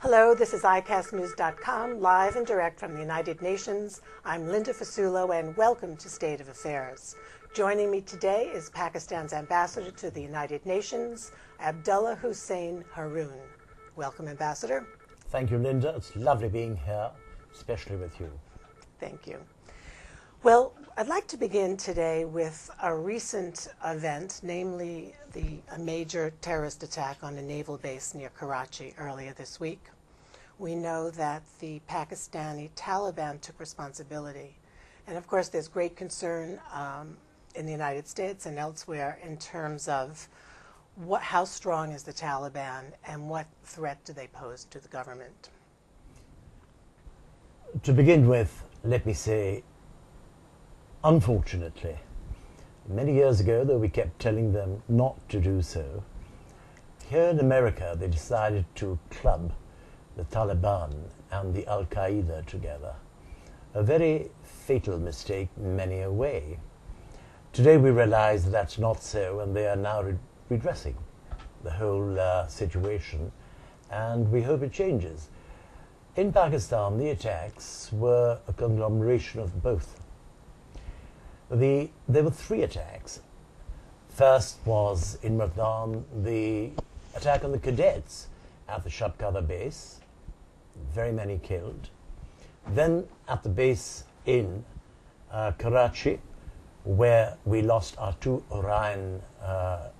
Hello, this is ICASTnews.com, live and direct from the United Nations. I'm Linda Fasulo, and welcome to State of Affairs. Joining me today is Pakistan's ambassador to the United Nations, Abdullah Hussein Haroon. Welcome, Ambassador. Thank you, Linda. It's lovely being here, especially with you. Thank you. Well, I'd like to begin today with a recent event, namely a major terrorist attack on a naval base near Karachi earlier this week. We know that the Pakistani Taliban took responsibility. And of course, there's great concern in the United States and elsewhere in terms of how strong is the Taliban and what threat do they pose to the government? To begin with, let me say, unfortunately, many years ago, though we kept telling them not to do so, here in America they decided to club the Taliban and the Al-Qaeda together. A very fatal mistake in many a way. Today we realize that that's not so, and they are now redressing the whole situation, and we hope it changes. In Pakistan, the attacks were a conglomeration of both. There were three attacks. First was in Multan, the attack on the cadets at the Shabkada base, very many killed. Then at the base in Karachi, where we lost our two Orion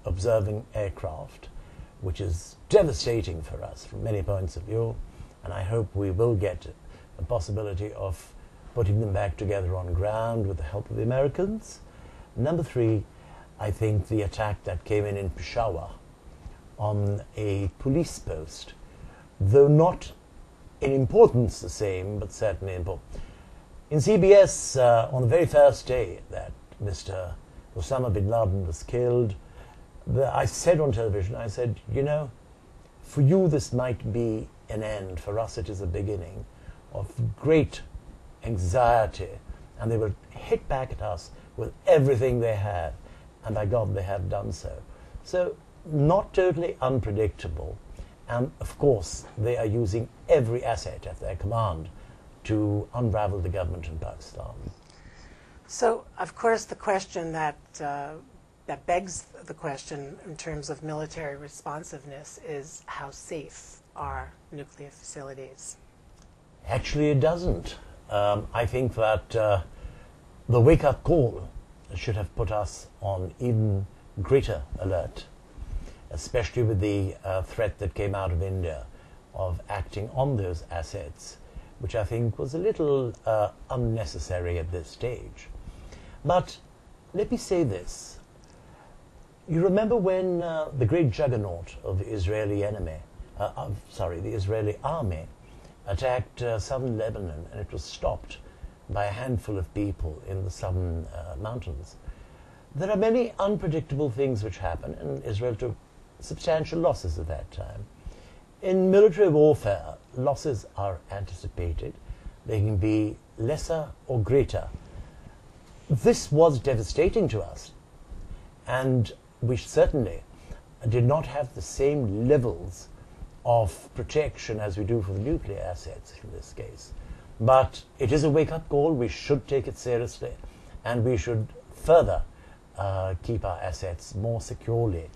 observing aircraft, which is devastating for us from many points of view, and I hope we will get a possibility of putting them back together on ground with the help of the Americans. Number three, I think the attack that came in Peshawar on a police post, though not in importance the same, but certainly important. In CBS, on the very first day that Mr. Osama bin Laden was killed, I said on television, I said, you know, for you this might be an end, for us it is a beginning of great anxiety, and they will hit back at us with everything they have, and by God they have done so. So not totally unpredictable, and of course they are using every asset at their command to unravel the government in Pakistan. So, of course, the question that begs the question in terms of military responsiveness is how safe are nuclear facilities? Actually, it doesn't. I think that the wake-up call should have put us on even greater alert, especially with the threat that came out of India of acting on those assets, which I think was a little unnecessary at this stage. But let me say this. You remember when the great juggernaut of the Israeli the Israeli army attacked southern Lebanon, and it was stopped by a handful of people in the southern mountains. There are many unpredictable things which happen, and Israel took substantial losses at that time. In military warfare, losses are anticipated. They can be lesser or greater. This was devastating to us, and we certainly did not have the same levels of protection as we do for the nuclear assets in this case. But it is a wake-up call. We should take it seriously, and we should further keep our assets more securely.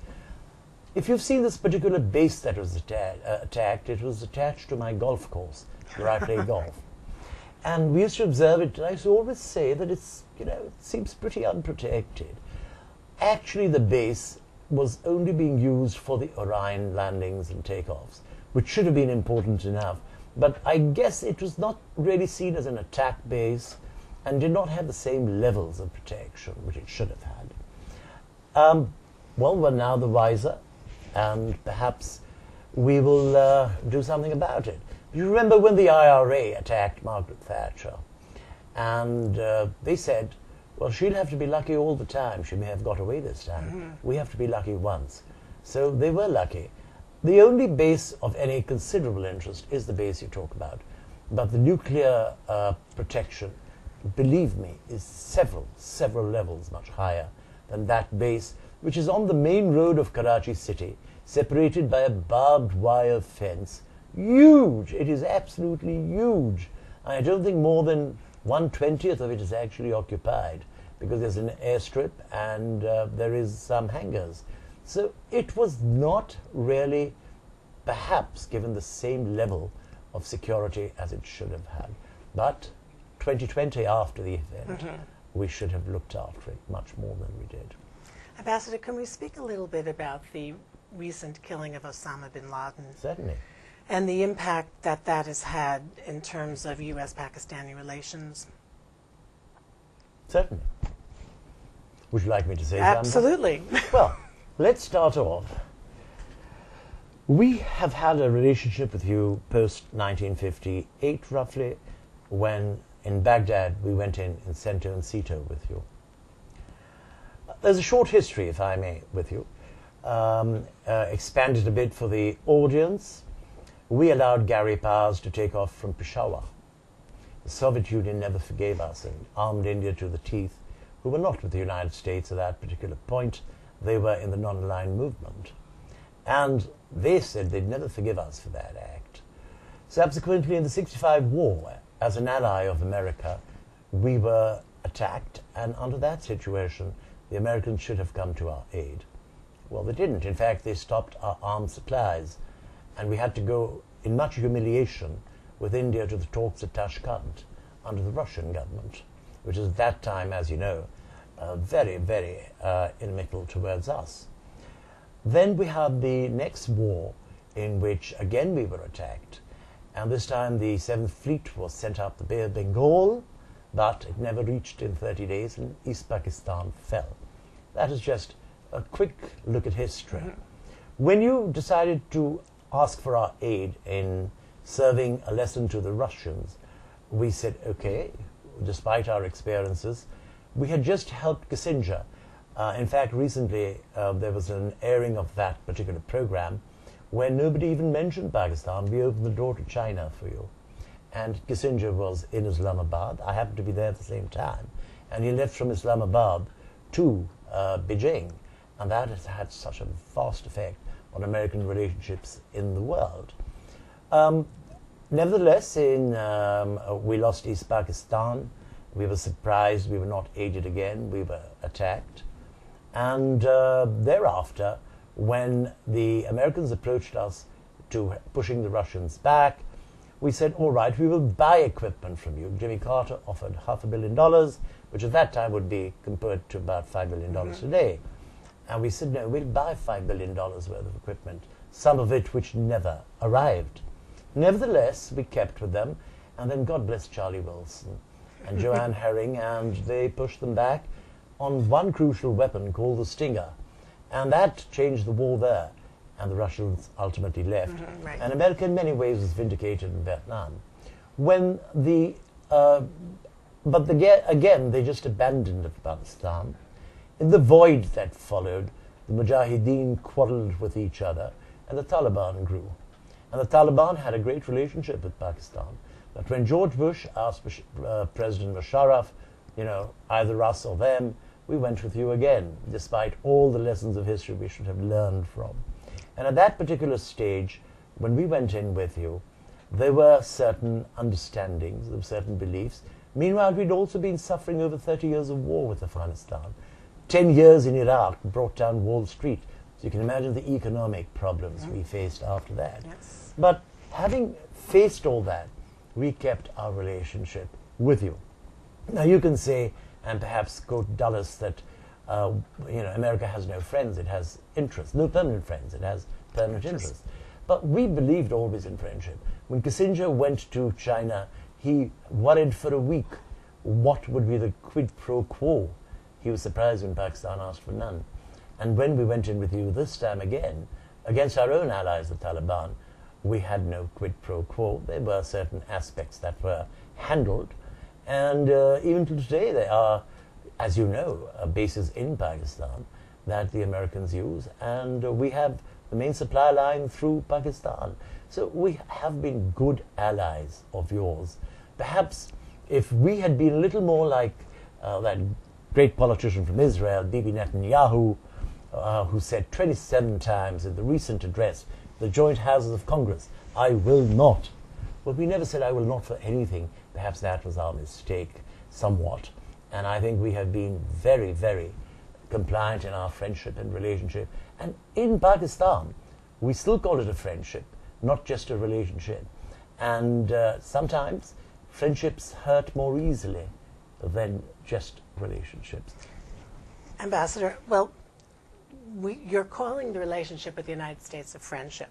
If you've seen this particular base that was attacked, it was attached to my golf course where I play golf. And we used to observe it, and I used to always say that it seems pretty unprotected. Actually, the base was only being used for the Orion landings and takeoffs, which should have been important enough. But I guess it was not really seen as an attack base and did not have the same levels of protection which it should have had. Well, we're now the wiser, and perhaps we will do something about it. You remember when the IRA attacked Margaret Thatcher, and they said, well, she'll have to be lucky all the time. She may have got away this time. Mm-hmm. We have to be lucky once. So they were lucky. The only base of any considerable interest is the base you talk about. But the nuclear protection, believe me, is several levels much higher than that base, which is on the main road of Karachi city. separated by a barbed wire fence. Huge! It is absolutely huge. I don't think more than 1/20th of it is actually occupied, because there's an airstrip and there is some hangars. So it was not really, perhaps, given the same level of security as it should have had. But 2020, after the event, we should have looked after it much more than we did. Ambassador, can we speak a little bit about the recent killing of Osama bin Laden? Certainly. And the impact that that has had in terms of U.S.-Pakistani relations? Certainly. Would you like me to say something? Absolutely. Well, let's start off. We have had a relationship with you post-1958, roughly, when in Baghdad we went in Cento and Cito with you. There's a short history, if I may, with you. Expanded a bit for the audience. We allowed Gary Powers to take off from Peshawar. The Soviet Union never forgave us and armed India to the teeth, who were not with the United States at that particular point. They were in the non-aligned movement. And they said they'd never forgive us for that act. Subsequently, in the 65 war, as an ally of America, we were attacked, and under that situation, the Americans should have come to our aid. Well, they didn't. In fact, they stopped our arms supplies, and we had to go, in much humiliation, with India to the talks at Tashkent under the Russian government, which is at that time, as you know, very, very inimical towards us. Then we had the next war, in which again we were attacked, and this time the 7th Fleet was sent up the Bay of Bengal, but it never reached in 30 days, and East Pakistan fell. That is just a quick look at history. When you decided to ask for our aid in serving a lesson to the Russians, we said, okay, despite our experiences. We had just helped Kissinger. In fact, recently there was an airing of that particular program where nobody even mentioned Pakistan. We opened the door to China for you. And Kissinger was in Islamabad. I happened to be there at the same time. And he left from Islamabad to Beijing. And that has had such a vast effect on American relationships in the world. Nevertheless, we lost East Pakistan. We were surprised. We were not aided again. We were attacked. And thereafter, when the Americans approached us to pushing the Russians back, we said, all right, we will buy equipment from you. Jimmy Carter offered $500 million, which at that time would be compared to about $5 billion today. And we said, no, we'll buy $5 billion worth of equipment, some of it which never arrived. Nevertheless, we kept with them, and then God bless Charlie Wilson and Joanne Herring, and they pushed them back on one crucial weapon called the Stinger. And that changed the war there, and the Russians ultimately left. Right. And America in many ways was vindicated in Vietnam. When again, they just abandoned Afghanistan. In the void that followed, the Mujahideen quarreled with each other, and the Taliban grew. And the Taliban had a great relationship with Pakistan. But when George Bush asked President Musharraf, either us or them, we went with you again, despite all the lessons of history we should have learned from. And at that particular stage, when we went in with you, there were certain understandings, there were certain beliefs. Meanwhile, we'd also been suffering over 30 years of war with Afghanistan. 10 years in Iraq brought down Wall Street. So you can imagine the economic problems we faced after that. Yes. But having faced all that, we kept our relationship with you. Now you can say, and perhaps quote Dulles, that America has no friends, it has interests. No permanent friends, it has permanent interests. But we believed always in friendship. When Kissinger went to China, he worried for a week what would be the quid pro quo. He was surprised when Pakistan asked for none. And when we went in with you this time again, against our own allies, the Taliban, we had no quid pro quo. There were certain aspects that were handled. And even to today, there are, as you know, bases in Pakistan that the Americans use. And we have the main supply line through Pakistan. So we have been good allies of yours. Perhaps if we had been a little more like that great politician from Israel, Bibi Netanyahu, who said 27 times in the recent address, the joint houses of Congress, I will not. Well, we never said I will not for anything. Perhaps that was our mistake somewhat. And I think we have been very, very compliant in our friendship and relationship. And in Pakistan, we still call it a friendship, not just a relationship. And sometimes friendships hurt more easily than just relationships. Ambassador, well, you're calling the relationship with the United States a friendship.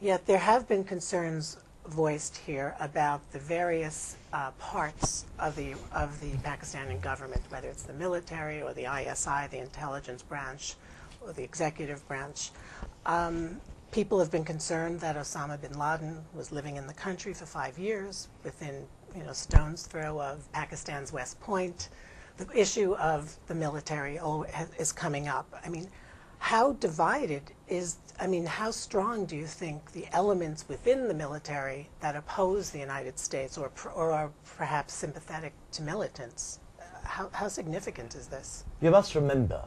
Yet there have been concerns voiced here about the various parts of the Pakistani government, whether it's the military or the ISI, the intelligence branch, or the executive branch. People have been concerned that Osama bin Laden was living in the country for 5 years, within stone's throw of Pakistan's West Point. The issue of the military is coming up. I mean, how divided how strong do you think the elements within the military that oppose the United States or are perhaps sympathetic to militants, how significant is this? You must remember